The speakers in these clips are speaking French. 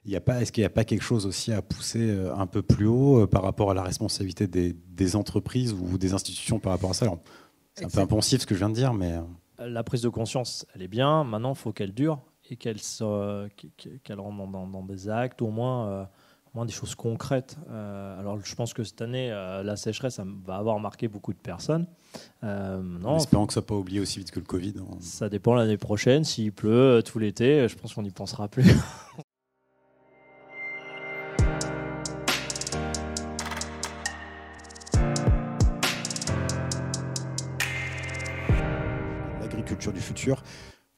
Est-ce qu'il n'y a pas quelque chose aussi à pousser un peu plus haut par rapport à la responsabilité des entreprises ou des institutions par rapport à ça? Alors, c'est un peu impensif ce que je viens de dire, mais... La prise de conscience, elle est bien. Maintenant, il faut qu'elle dure et qu'elle rentre dans des actes, au moins des choses concrètes. Alors, je pense que cette année, la sécheresse, ça va avoir marqué beaucoup de personnes. En espérant que ça ne soit pas oublié aussi vite que le Covid. Ça dépend l'année prochaine. S'il pleut tout l'été, je pense qu'on n'y pensera plus. L'agriculture du futur,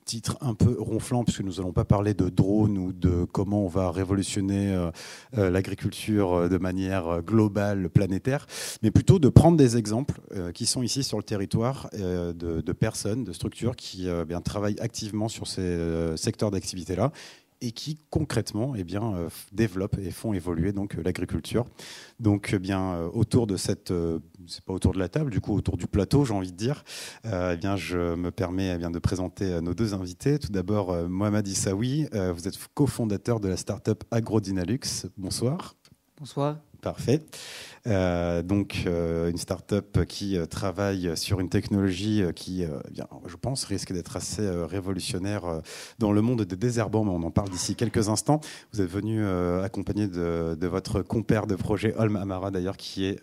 titre un peu ronflant puisque nous n'allons pas parler de drones ou de comment on va révolutionner l'agriculture de manière globale, planétaire, mais plutôt de prendre des exemples qui sont ici sur le territoire de personnes, de structures qui travaillent activement sur ces secteurs d'activité-là et qui concrètement développent et font évoluer donc l'agriculture. Donc autour de cette, c'est pas autour de la table, du coup autour du plateau, j'ai envie de dire, je me permets de présenter nos deux invités. Tout d'abord Mohamed Issaoui, vous êtes cofondateur de la start-up AgroDynalux. Bonsoir. Bonsoir. Parfait. Une start-up qui travaille sur une technologie qui, je pense, risque d'être assez révolutionnaire dans le monde des désherbants, mais on en parle d'ici quelques instants. Vous êtes venu accompagné de votre compère de projet, Olm Amara, d'ailleurs, qui est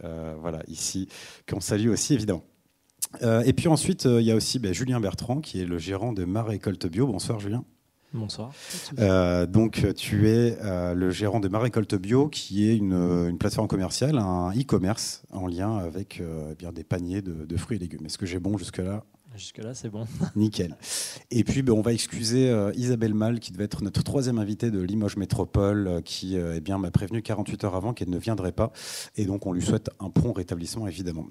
ici, qu'on salue aussi, évidemment. Et puis ensuite, il y a aussi Julien Bertrand, qui est le gérant de Ma Récolte Bio. Bonsoir, Julien. Bonsoir. Tu es le gérant de Ma Récolte Bio, qui est une plateforme commerciale, un e-commerce en lien avec des paniers de fruits et légumes. Est-ce que j'ai bon jusque-là ? Jusque-là, c'est bon. Nickel. Et puis, on va excuser Isabelle Mal, qui devait être notre troisième invitée de Limoges Métropole, qui m'a prévenu 48 heures avant qu'elle ne viendrait pas. Et donc, on lui souhaite un prompt rétablissement, évidemment.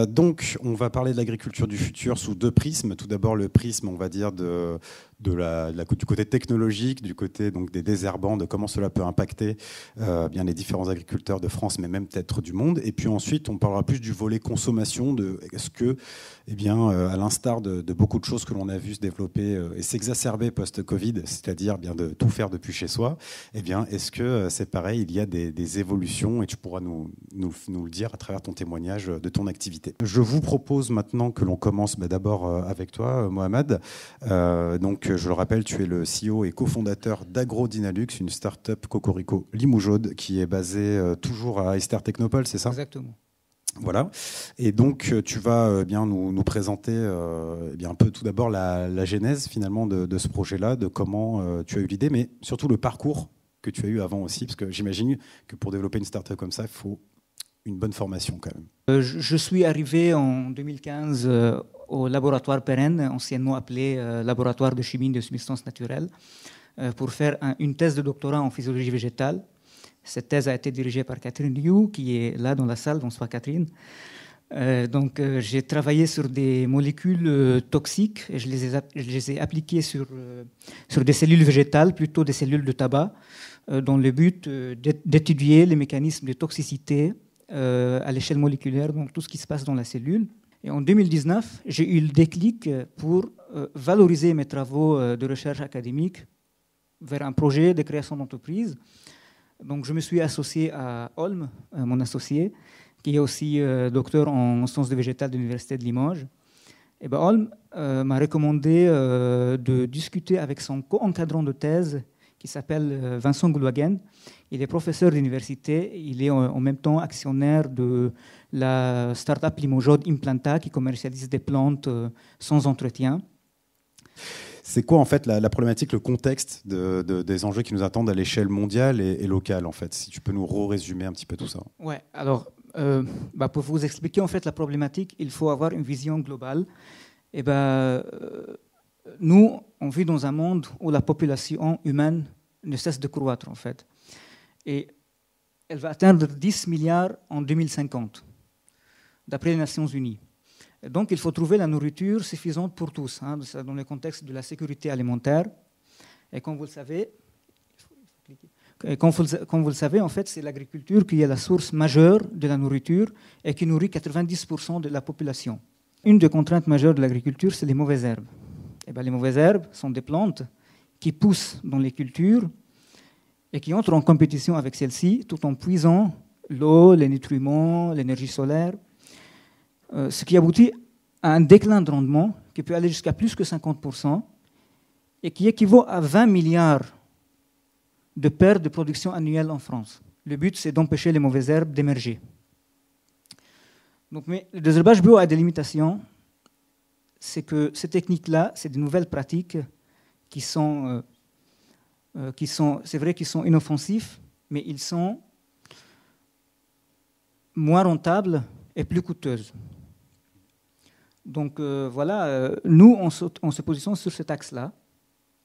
Donc, on va parler de l'agriculture du futur sous deux prismes. Tout d'abord, le prisme, on va dire, du côté technologique, du côté donc, des désherbants, de comment cela peut impacter les différents agriculteurs de France, mais même peut-être du monde. Et puis ensuite, on parlera plus du volet consommation, de est-ce que, à l'instar de beaucoup de choses que l'on a vu se développer et s'exacerber post-Covid, c'est-à-dire de tout faire depuis chez soi, est-ce que c'est pareil, il y a des évolutions et tu pourras nous le dire à travers ton témoignage de ton activité. Je vous propose maintenant que l'on commence d'abord avec toi, Mohamed. Je le rappelle, tu es le CEO et cofondateur d'AgroDynalux, une start-up cocorico limougeaude qui est basée toujours à Esther Technopole, c'est ça ? Exactement. Voilà. Et donc, tu vas nous présenter un peu tout d'abord la genèse finalement de ce projet-là, de comment tu as eu l'idée, mais surtout le parcours que tu as eu avant aussi, parce que j'imagine que pour développer une start-up comme ça, il faut une bonne formation quand même. Je suis arrivé en 2015 au laboratoire Pérenne, anciennement appelé laboratoire de chimie de substances naturelles, pour faire une thèse de doctorat en physiologie végétale. Cette thèse a été dirigée par Catherine Liu, qui est là dans la salle. Bonsoir Catherine. J'ai travaillé sur des molécules toxiques et je les ai appliquées sur des cellules végétales, plutôt des cellules de tabac, dans le but d'étudier les mécanismes de toxicité à l'échelle moléculaire, donc tout ce qui se passe dans la cellule. Et en 2019, j'ai eu le déclic pour valoriser mes travaux de recherche académique vers un projet de création d'entreprise. Donc, je me suis associé à Olm, mon associé, qui est aussi docteur en sciences de végétales de l'Université de Limoges. Et Olm m'a recommandé de discuter avec son co-encadrant de thèse, qui s'appelle Vincent Goulouaguen. Il est professeur d'université. Il est en même temps actionnaire de la start-up limougeaude Implanta, qui commercialise des plantes sans entretien. C'est quoi en fait la problématique, le contexte des enjeux qui nous attendent à l'échelle mondiale et locale en fait? Si tu peux nous résumer un petit peu tout ça. Ouais. Alors, pour vous expliquer en fait la problématique, il faut avoir une vision globale. Et nous, on vit dans un monde où la population humaine ne cesse de croître en fait, et elle va atteindre 10 milliards en 2050, d'après les Nations Unies. Donc, il faut trouver la nourriture suffisante pour tous, dans le contexte de la sécurité alimentaire. Et comme vous le savez, en fait, c'est l'agriculture qui est la source majeure de la nourriture et qui nourrit 90% de la population. Une des contraintes majeures de l'agriculture, c'est les mauvaises herbes. Les mauvaises herbes sont des plantes qui poussent dans les cultures et qui entrent en compétition avec celle-ci tout en puisant l'eau, les nutriments, l'énergie solaire, ce qui aboutit à un déclin de rendement qui peut aller jusqu'à plus que 50% et qui équivaut à 20 milliards de pertes de production annuelle en France. Le but, c'est d'empêcher les mauvaises herbes d'émerger. Donc, mais le désherbage bio a des limitations. C'est que ces techniques-là, c'est des nouvelles pratiques qui sont c'est vrai qu'ils sont inoffensifs, mais ils sont moins rentables et plus coûteuses. Donc voilà, nous, on se positionne sur cet axe-là.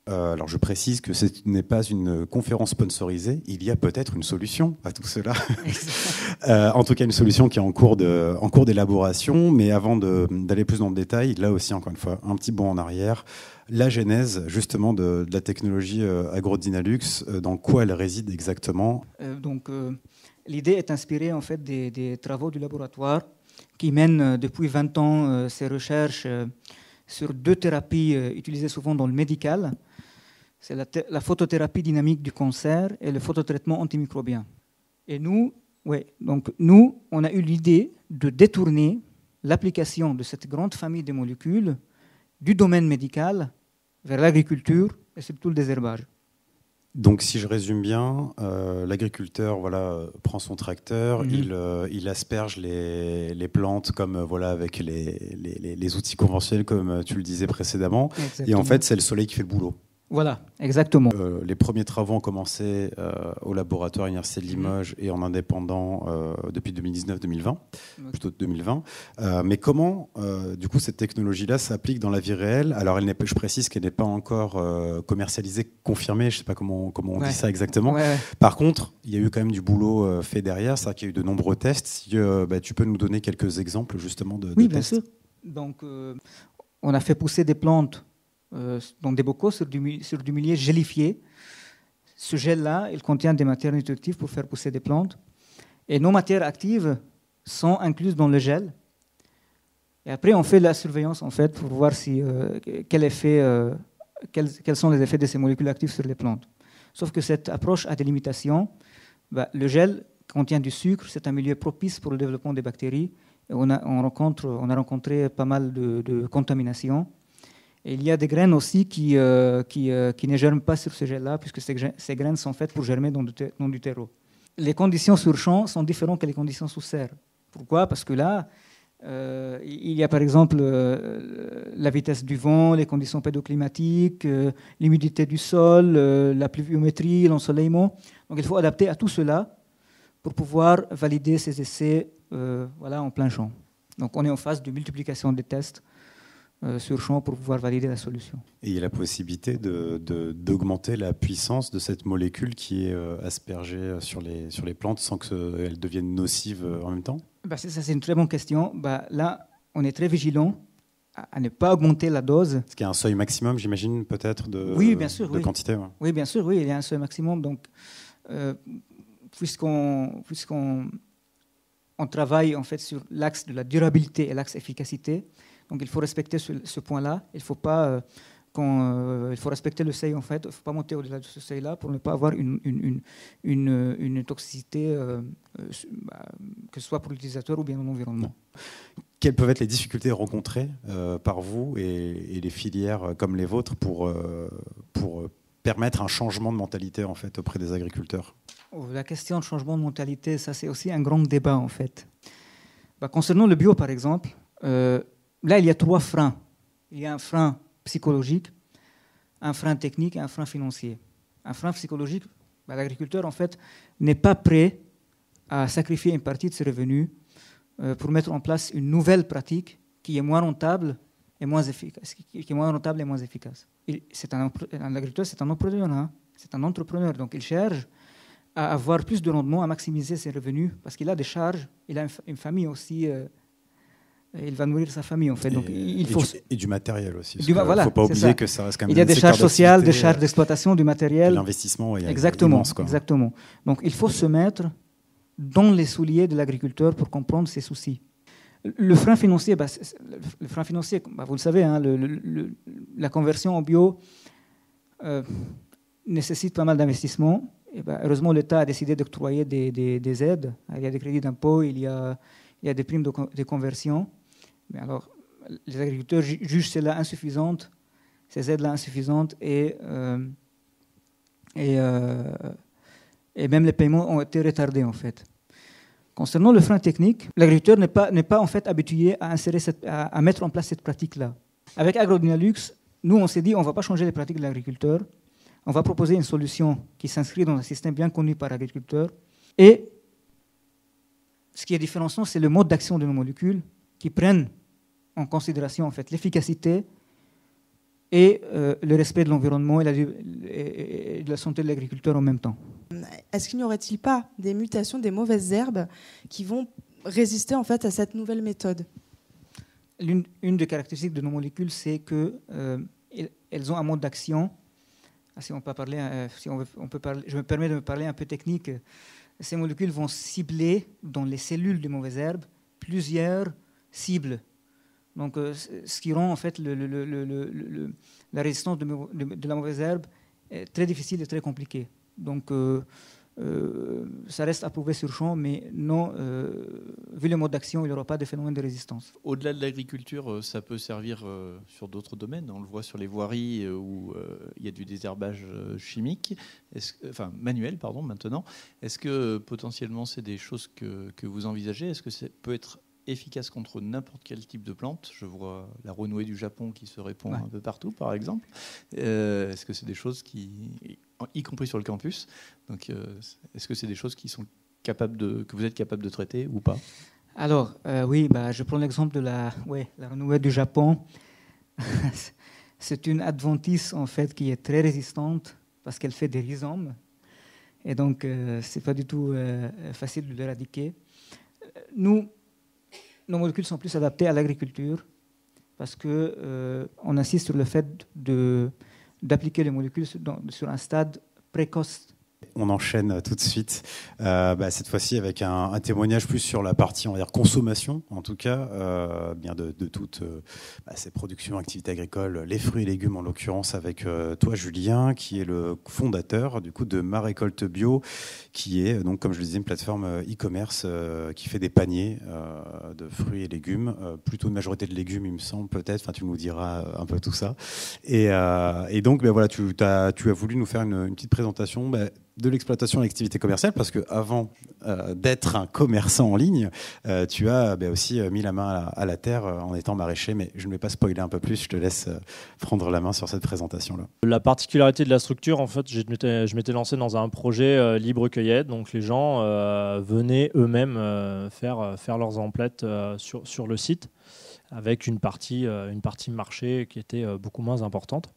Alors je précise que ce n'est pas une conférence sponsorisée, il y a peut-être une solution à tout cela. En tout cas une solution qui est en cours d'élaboration, mais avant d'aller plus dans le détail, là aussi encore une fois, un petit bond en arrière, la genèse justement de la technologie AgroDynalux, dans quoi elle réside exactement? L'idée est inspirée en fait des travaux du laboratoire qui mènent depuis 20 ans ces recherches sur 2 thérapies utilisées souvent dans le médical. C'est la photothérapie dynamique du cancer et le phototraitement antimicrobien. Et nous, on a eu l'idée de détourner l'application de cette grande famille de molécules du domaine médical vers l'agriculture et surtout le désherbage. Donc, si je résume bien, l'agriculteur prend son tracteur, il asperge les plantes comme avec les outils conventionnels, comme tu le disais précédemment. Exactement. Et en fait, c'est le soleil qui fait le boulot. Voilà, exactement. Les premiers travaux ont commencé au laboratoire à l'Université de Limoges et en indépendant depuis 2019-2020, plutôt 2020. Mais comment, du coup, cette technologie-là s'applique dans la vie réelle? Alors, je précise qu'elle n'est pas encore commercialisée, confirmée, je ne sais pas comment on dit ça exactement. Ouais. Par contre, il y a eu quand même du boulot fait derrière, c'est-à-dire qu'il y a eu de nombreux tests. Si tu peux nous donner quelques exemples justement de tests. Bien sûr. Donc, on a fait pousser des plantes dans des bocaux sur du millet gélifié. Ce gel-là, il contient des matières nutritives pour faire pousser des plantes. Et nos matières actives sont incluses dans le gel. Et après, on fait la surveillance en fait, pour voir quels sont les effets de ces molécules actives sur les plantes. Sauf que cette approche a des limitations. Le gel contient du sucre, c'est un milieu propice pour le développement des bactéries. Et on a rencontré pas mal de contaminations. Et il y a des graines aussi qui ne germent pas sur ce gel-là, puisque ces graines sont faites pour germer dans du terreau. Les conditions sur champ sont différentes que les conditions sous serre. Pourquoi? Parce que là, il y a par exemple la vitesse du vent, les conditions pédoclimatiques, l'humidité du sol, la pluviométrie, l'ensoleillement. Donc il faut adapter à tout cela pour pouvoir valider ces essais en plein champ. Donc on est en phase de multiplication des tests sur champ pour pouvoir valider la solution. Et il y a la possibilité d'augmenter la puissance de cette molécule qui est aspergée sur les plantes sans qu'elle devienne nocive en même temps? Ça, c'est une très bonne question. Là, on est très vigilant à ne pas augmenter la dose. Est-ce qu'il y a un seuil maximum, j'imagine, peut-être, de quantité? Oui, bien sûr, oui, il y a un seuil maximum. Donc, puisqu'on travaille en fait sur l'axe de la durabilité et l'axe efficacité, donc il faut respecter ce point-là. Il faut respecter le seuil en fait. Il ne faut pas monter au-delà de ce seuil-là pour ne pas avoir une toxicité, que ce soit pour l'utilisateur ou bien dans l'environnement. Quelles peuvent être les difficultés rencontrées par vous et les filières comme les vôtres pour permettre un changement de mentalité en fait auprès des agriculteurs? La question de changement de mentalité, ça c'est aussi un grand débat en fait. Concernant le bio par exemple. Là, il y a 3 freins. Il y a un frein psychologique, un frein technique et un frein financier. Un frein psychologique, l'agriculteur, en fait, n'est pas prêt à sacrifier une partie de ses revenus pour mettre en place une nouvelle pratique qui est moins rentable et moins efficace. Un agriculteur, c'est un entrepreneur. Hein. C'est un entrepreneur. Donc, il cherche à avoir plus de rendement, à maximiser ses revenus parce qu'il a des charges, il a une famille aussi. Il va nourrir sa famille, en fait. Donc, et du matériel aussi. Il ne faut pas oublier que ça reste quand même. Il y a des charges sociales, des charges d'exploitation, du matériel. L'investissement est immense, quoi. Exactement. Donc, il faut se mettre dans les souliers de l'agriculteur pour comprendre ses soucis. Le frein financier, vous le savez, hein, la conversion en bio nécessite pas mal d'investissement Et ben, heureusement, l'État a décidé d'octroyer des aides. Il y a des crédits d'impôt, il y a des primes de conversion. Mais alors, les agriculteurs jugent celles-là insuffisantes, ces aides-là insuffisantes, et même les paiements ont été retardés, en fait. Concernant le frein technique, l'agriculteur n'est pas en fait habitué à mettre en place cette pratique-là. Avec AgroDynalux, nous, on s'est dit, on ne va pas changer les pratiques de l'agriculteur. On va proposer une solution qui s'inscrit dans un système bien connu par l'agriculteur. Et ce qui est différenciant, c'est le mode d'action de nos molécules qui prennent en considération en fait, l'efficacité et le respect de l'environnement et de la santé de l'agriculteur en même temps. Est-ce qu'il n'y aurait-il pas des mutations, des mauvaises herbes qui vont résister en fait, à cette nouvelle méthode ? Une des caractéristiques de nos molécules, c'est qu'elles ont un mode d'action. Si on peut parler, je me permets de me parler un peu technique. Ces molécules vont cibler dans les cellules des mauvaises herbes plusieurs cibles. Donc, ce qui rend en fait la résistance de la mauvaise herbe très difficile et très compliquée. Donc, ça reste à prouver sur champ, mais non, vu le mode d'action, il n'y aura pas de phénomène de résistance. Au-delà de l'agriculture, ça peut servir sur d'autres domaines. On le voit sur les voiries où il y a du désherbage chimique, manuel, maintenant. Est-ce que potentiellement c'est des choses que vous envisagez ? Est-ce que ça peut être efficace contre n'importe quel type de plante ? Je vois la renouée du Japon qui se répand un peu partout, par exemple. Est-ce que c'est des choses y compris sur le campus, donc est-ce que c'est des choses que vous êtes capable de traiter ou pas ? Alors, oui, je prends l'exemple de la renouée du Japon. C'est une adventice, en fait, qui est très résistante parce qu'elle fait des rhizomes. Et donc, ce n'est pas du tout facile de l'éradiquer. Nos molécules sont plus adaptées à l'agriculture parce qu'on insiste sur le fait d'appliquer les molécules sur un stade précoce. On enchaîne tout de suite, cette fois-ci avec un témoignage plus sur la partie, on va dire, consommation, en tout cas, bien de toutes ces productions, activités agricoles, les fruits et légumes en l'occurrence, avec toi Julien, qui est le fondateur du coup de Ma Récolte Bio, qui est donc, comme je le disais, une plateforme e-commerce qui fait des paniers de fruits et légumes, plutôt une majorité de légumes, il me semble, peut-être. Enfin, tu nous diras un peu tout ça. Et donc, voilà, tu as voulu nous faire une petite présentation. De l'exploitation et l'activité commerciale, parce qu'avant d'être un commerçant en ligne, tu as aussi mis la main à la terre en étant maraîcher, mais je ne vais pas spoiler un peu plus, je te laisse prendre la main sur cette présentation-là. La particularité de la structure, en fait, je m'étais lancé dans un projet libre cueillette, donc les gens venaient eux-mêmes faire leurs emplettes sur le site, avec une partie marché qui était beaucoup moins importante.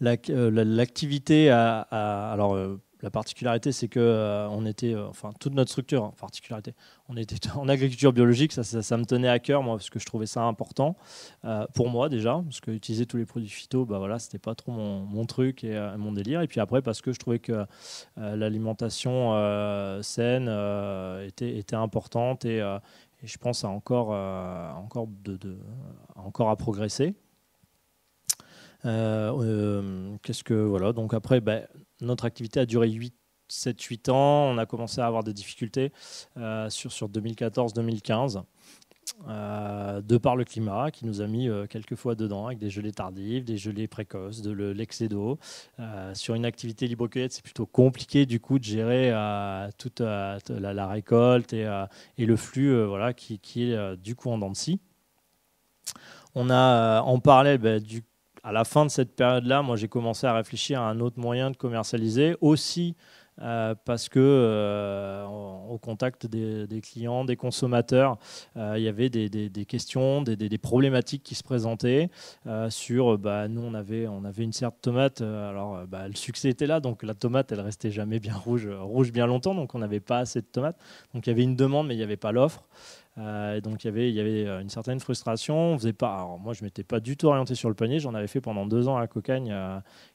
L'activité alors la particularité, c'est que on était, toute notre structure, particularité, on était en agriculture biologique, ça me tenait à cœur, moi, parce que je trouvais ça important pour moi déjà, parce que utiliser tous les produits phyto, c'était pas trop mon truc et mon délire. Et puis après, parce que je trouvais que l'alimentation saine était importante et je pense encore à progresser. Donc après, notre activité a duré 7-8 ans. On a commencé à avoir des difficultés sur 2014-2015 de par le climat qui nous a mis quelques fois dedans avec des gelées tardives, des gelées précoces, de l'excès d'eau. Sur une activité libre-cueillette, c'est plutôt compliqué du coup de gérer toute la récolte et le flux qui est du coup en dents de scie. On a en parallèle à la fin de cette période-là, moi, j'ai commencé à réfléchir à un autre moyen de commercialiser, aussi parce que au contact des clients, des consommateurs, il y avait des questions, des problématiques qui se présentaient sur, nous, on avait une serre de tomates, le succès était là, donc la tomate, elle restait jamais bien rouge bien longtemps, donc on n'avait pas assez de tomates. Donc il y avait une demande, mais il n'y avait pas l'offre. Donc il y avait une certaine frustration. On faisait pas. Alors, moi, je m'étais pas du tout orienté sur le panier. J'en avais fait pendant 2 ans à Cocagne,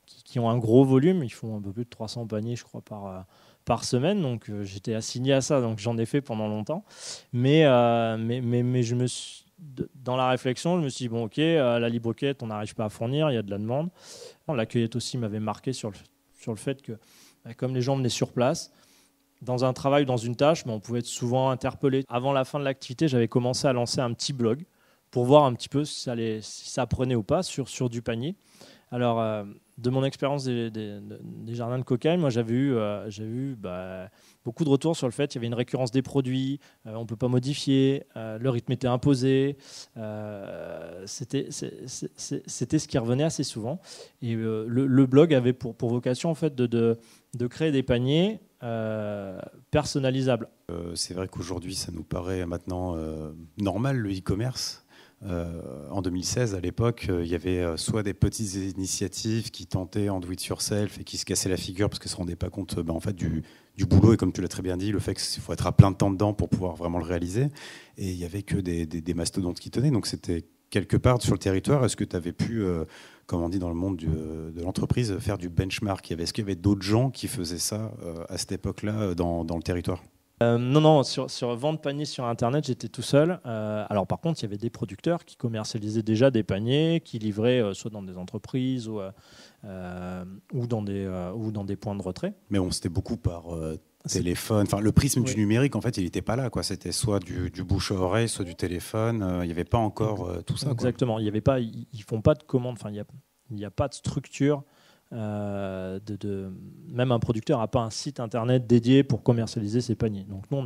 qui ont un gros volume. Ils font un peu plus de 300 paniers, je crois, par semaine. Donc j'étais assigné à ça. Donc j'en ai fait pendant longtemps. Mais dans la réflexion, je me suis dit ok, la libre-cueillette, on n'arrive pas à fournir. Il y a de la demande. La cueillette aussi m'avait marqué sur le fait que Comme les gens venaient sur place, dans un travail, dans une tâche, on pouvait être souvent interpellé. Avant la fin de l'activité, j'avais commencé à lancer un petit blog pour voir un petit peu si ça prenait ou pas sur du panier. Alors, de mon expérience des jardins de Cocagne, moi j'avais eu beaucoup de retours sur le fait qu'il y avait une récurrence des produits, on ne peut pas modifier, le rythme était imposé, c'était ce qui revenait assez souvent. Et le blog avait pour vocation en fait, de créer des paniers personnalisables. C'est vrai qu'aujourd'hui, ça nous paraît maintenant normal, le e-commerce. En 2016, à l'époque, il y avait soit des petites initiatives qui tentaient en do-it-yourself et qui se cassaient la figure parce qu'elles ne se rendaient pas compte en fait, du boulot, et comme tu l'as très bien dit, le fait qu'il faut être à plein de temps dedans pour pouvoir vraiment le réaliser. Et il n'y avait que des mastodontes qui tenaient, donc c'était quelque part sur le territoire. Est-ce que tu avais pu, comme on dit dans le monde de l'entreprise, faire du benchmark? Est-ce qu'il y avait d'autres gens qui faisaient ça à cette époque-là dans le territoire? Non, sur vente panier sur Internet, j'étais tout seul. Alors par contre, il y avait des producteurs qui commercialisaient déjà des paniers, qui livraient soit dans des entreprises ou dans des points de retrait. Mais c'était beaucoup par téléphone. Enfin, le prisme du numérique, en fait, il n'était pas là, quoi. C'était soit du bouche à oreille, soit du téléphone. Il n'y avait pas encore tout ça. Exactement. Quoi. Il y avait pas, ils font pas de commandes. Enfin, il n'y a pas de structure. Même un producteur n'a pas un site internet dédié pour commercialiser ses paniers. Donc nous,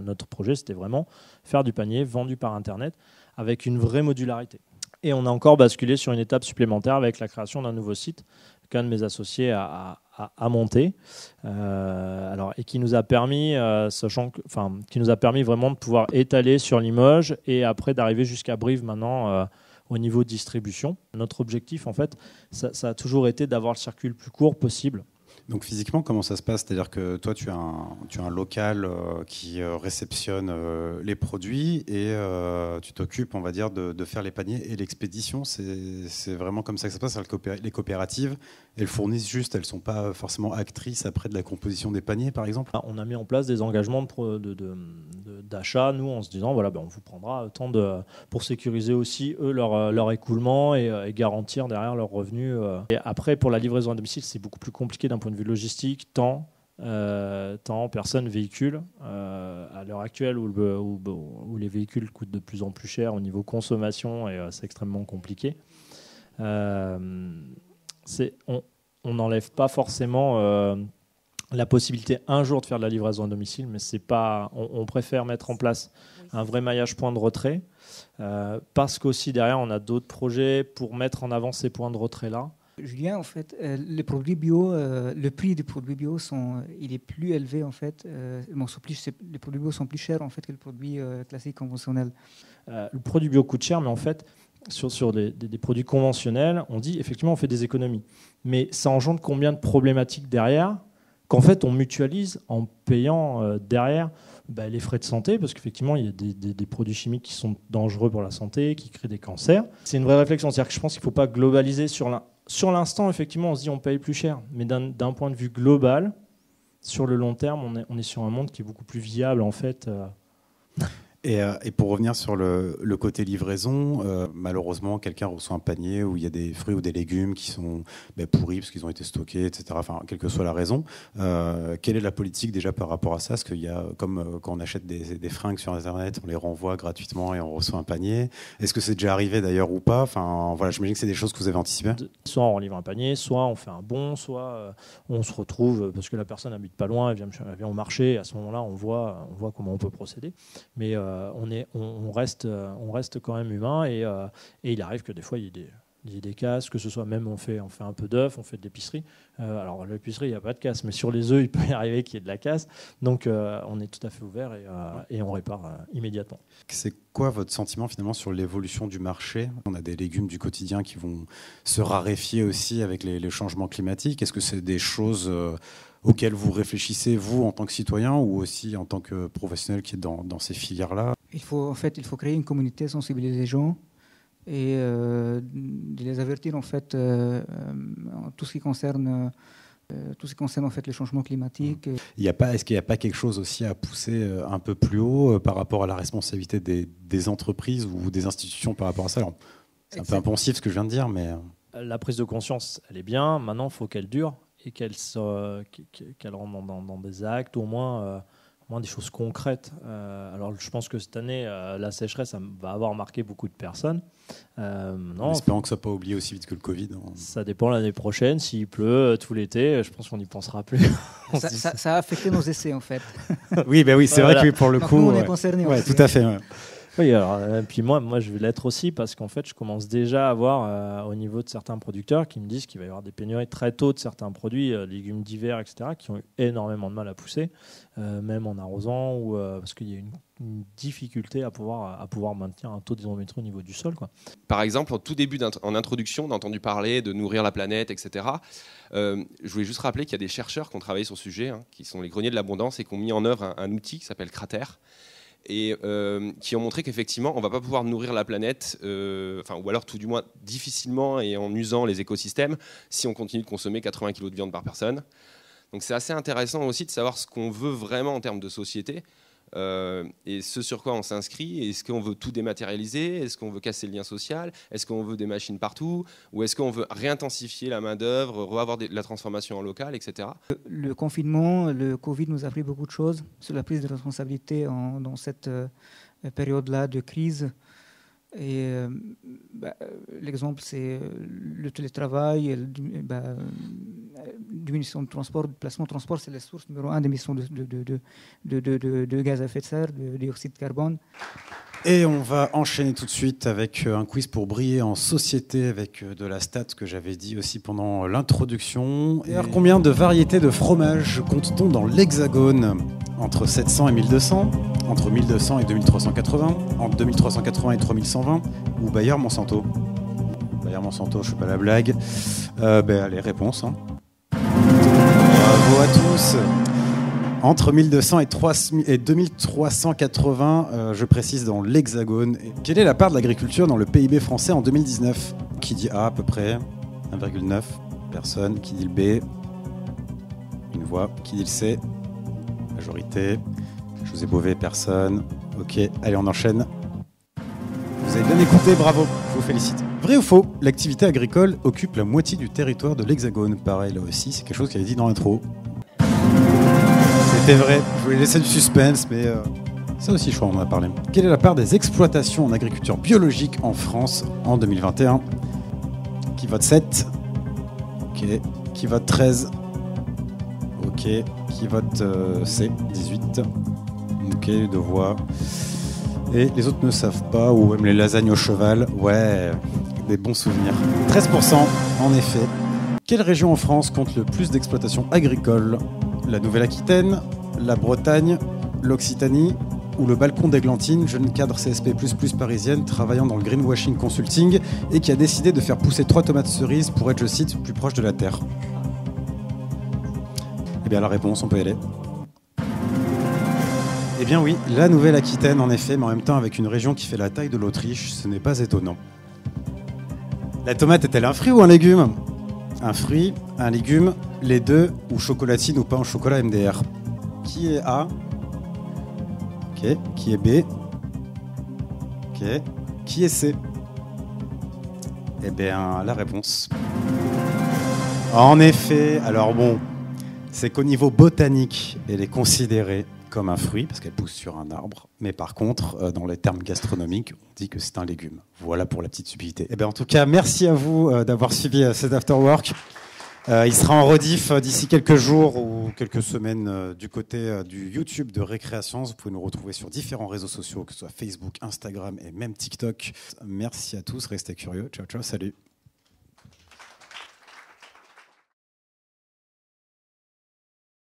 notre projet, c'était vraiment faire du panier vendu par internet avec une vraie modularité. Et on a encore basculé sur une étape supplémentaire avec la création d'un nouveau site qu'un de mes associés a monté, et qui nous a permis, qui nous a permis vraiment de pouvoir étaler sur Limoges et après d'arriver jusqu'à Brive maintenant. Au niveau de distribution. Notre objectif, en fait, ça a toujours été d'avoir le circuit le plus court possible. Donc physiquement, comment ça se passe? C'est-à-dire que toi, tu as un local qui réceptionne les produits et tu t'occupes, on va dire, de faire les paniers et l'expédition. C'est vraiment comme ça que ça se passe. Les coopératives, elles fournissent juste, elles ne sont pas forcément actrices après de la composition des paniers, par exemple? On a mis en place des engagements d'achat, nous, en se disant, voilà, on vous prendra tant pour sécuriser aussi, eux, leur écoulement et garantir derrière leurs revenus. Et après, pour la livraison à domicile, c'est beaucoup plus compliqué d'un point de vue logistique, temps, personne, véhicule. À l'heure actuelle, où les véhicules coûtent de plus en plus cher au niveau consommation, et c'est extrêmement compliqué. On n'enlève pas forcément la possibilité un jour de faire de la livraison à domicile, mais c'est pas. On préfère mettre en place un vrai maillage point de retrait, parce qu'aussi derrière, on a d'autres projets pour mettre en avant ces points de retrait-là. Julien, en fait, les produits bio, le prix des produits bio il est plus élevé en fait. Les produits bio sont plus chers en fait que les produits classiques conventionnels. Le produit bio coûte cher, mais en fait, sur des produits conventionnels, on dit effectivement on fait des économies, mais ça engendre combien de problématiques derrière qu'en fait on mutualise en payant derrière les frais de santé, parce qu'effectivement il y a des produits chimiques qui sont dangereux pour la santé, qui créent des cancers. C'est une vraie réflexion, c'est-à-dire que je pense qu'il ne faut pas globaliser sur l'instant, effectivement, on se dit on paye plus cher. Mais d'un point de vue global, sur le long terme, on est sur un monde qui est beaucoup plus viable, en fait. Et pour revenir sur le côté livraison, malheureusement, quelqu'un reçoit un panier où il y a des fruits ou des légumes qui sont pourris parce qu'ils ont été stockés, etc. Enfin, quelle que soit la raison. Quelle est la politique déjà par rapport à ça? Parce qu'il y a, comme quand on achète des fringues sur Internet, on les renvoie gratuitement et on reçoit un panier. Est-ce que c'est déjà arrivé d'ailleurs ou pas? Enfin, voilà, j'imagine que c'est des choses que vous avez anticipées. Soit on livre un panier, soit on fait un bon, soit on se retrouve, parce que la personne n'habite pas loin, elle vient au marché, et à ce moment-là, on voit comment on peut procéder. Mais on reste quand même humain, et il arrive que des fois il y ait des casses, que ce soit même on fait un peu d'œufs, on fait de l'épicerie. Alors l'épicerie, il n'y a pas de casse, mais sur les œufs, il peut y arriver qu'il y ait de la casse. Donc on est tout à fait ouvert et on répare immédiatement. C'est quoi votre sentiment finalement sur l'évolution du marché? On a des légumes du quotidien qui vont se raréfier aussi avec les changements climatiques. Est-ce que c'est des choses auxquelles vous réfléchissez, vous, en tant que citoyen, ou aussi en tant que professionnel qui est dans ces filières-là? Il faut créer une communauté, sensibiliser les gens et de les avertir en fait tout ce qui concerne en fait les changements climatiques. Est-ce qu'il n'y a pas quelque chose aussi à pousser un peu plus haut par rapport à la responsabilité des entreprises ou des institutions par rapport à ça? Alors, c'est un peu impensif ce que je viens de dire, mais... La prise de conscience, elle est bien. Maintenant, il faut qu'elle dure et qu'elle rentre dans des actes, au moins des choses concrètes. Alors je pense que cette année, la sécheresse va avoir marqué beaucoup de personnes. En espérant que ça ne soit pas oublié aussi vite que le Covid. Ça dépend l'année prochaine. S'il pleut tout l'été, je pense qu'on n'y pensera plus. Ça a affecté nos essais, en fait. Oui, c'est vrai que pour le coup... Nous, on est concernés. Ouais, tout à fait. Ouais. Oui, alors, puis moi, je vais l'être aussi parce qu'en fait, je commence déjà à voir au niveau de certains producteurs qui me disent qu'il va y avoir des pénuries très tôt de certains produits, légumes d'hiver, etc., qui ont eu énormément de mal à pousser, même en arrosant, ou parce qu'il y a une difficulté à pouvoir maintenir un taux d'isométrie au niveau du sol, quoi. Par exemple, en tout début, en introduction, on a entendu parler de nourrir la planète, etc. Je voulais juste rappeler qu'il y a des chercheurs qui ont travaillé sur ce sujet, qui sont les greniers de l'abondance et qui ont mis en œuvre un outil qui s'appelle Crater, et qui ont montré qu'effectivement, on ne va pas pouvoir nourrir la planète, ou alors tout du moins difficilement et en usant les écosystèmes, si on continue de consommer 80 kg de viande par personne. Donc c'est assez intéressant aussi de savoir ce qu'on veut vraiment en termes de société, et ce sur quoi on s'inscrit. Est-ce qu'on veut tout dématérialiser? Est-ce qu'on veut casser le lien social? Est-ce qu'on veut des machines partout? Ou est-ce qu'on veut réintensifier la main-d'œuvre, revoir la transformation en local, etc. Le confinement, le Covid nous a appris beaucoup de choses sur la prise de responsabilité dans cette période-là de crise. Et l'exemple, c'est le télétravail, diminution de transport, de placement de transport, c'est la source numéro 1 d'émissions de gaz à effet de serre, de dioxyde de carbone. Et on va enchaîner tout de suite avec un quiz pour briller en société avec de la stat que j'avais dit aussi pendant l'introduction. Et alors, combien de variétés de fromage compte-t-on dans l'Hexagone? Entre 700 et 1200, entre 1200 et 2380, entre 2380 et 3120, ou Bayer-Monsanto? Bayer-Monsanto, je ne fais pas la blague. Allez, réponse. Bravo à tous. Entre 1200 et 2380, je précise, dans l'Hexagone. Quelle est la part de l'agriculture dans le PIB français en 2019? Qui dit A à peu près? 1,9. Personne. Qui dit le B? Une voix. Qui dit le C? Majorité. José Bové, personne. Ok, allez, on enchaîne. Vous avez bien écouté, bravo, je vous félicite. Vrai ou faux, l'activité agricole occupe la moitié du territoire de l'Hexagone. Pareil, là aussi, c'est quelque chose qu'elle a dit dans l'intro. C'était vrai, je voulais laisser du suspense, mais ça aussi, je crois, on en a parlé. Quelle est la part des exploitations en agriculture biologique en France en 2021? Qui vote 7? Ok. Qui vote 13? Ok. Qui vote C? 18. Ok, 2 voix. Et les autres ne savent pas, ou même les lasagnes au cheval. Ouais, des bons souvenirs. 13%, en effet. Quelle région en France compte le plus d'exploitations agricoles? La Nouvelle-Aquitaine, la Bretagne, l'Occitanie ou le Balcon d'Églantine, jeune cadre CSP++ parisienne travaillant dans le greenwashing consulting et qui a décidé de faire pousser 3 tomates cerises pour être, je cite, plus proche de la terre. Eh bien, la réponse, on peut y aller. Eh bien oui, la Nouvelle-Aquitaine, en effet, mais en même temps avec une région qui fait la taille de l'Autriche, ce n'est pas étonnant. La tomate est-elle un fruit ou un légume? Un fruit, un légume, les deux, ou chocolatine ou pain au chocolat MDR. Qui est A? Ok. Qui est B? Ok. Qui est C? Eh bien, la réponse. En effet, alors bon, c'est qu'au niveau botanique, elle est considérée comme un fruit, parce qu'elle pousse sur un arbre. Mais par contre, dans les termes gastronomiques, on dit que c'est un légume. Voilà pour la petite subtilité. Eh bien, en tout cas, merci à vous d'avoir suivi cet Afterwork. Il sera en rediff d'ici quelques jours ou quelques semaines du côté du YouTube de Récréation. Vous pouvez nous retrouver sur différents réseaux sociaux, que ce soit Facebook, Instagram et même TikTok. Merci à tous, restez curieux. Ciao, ciao, salut.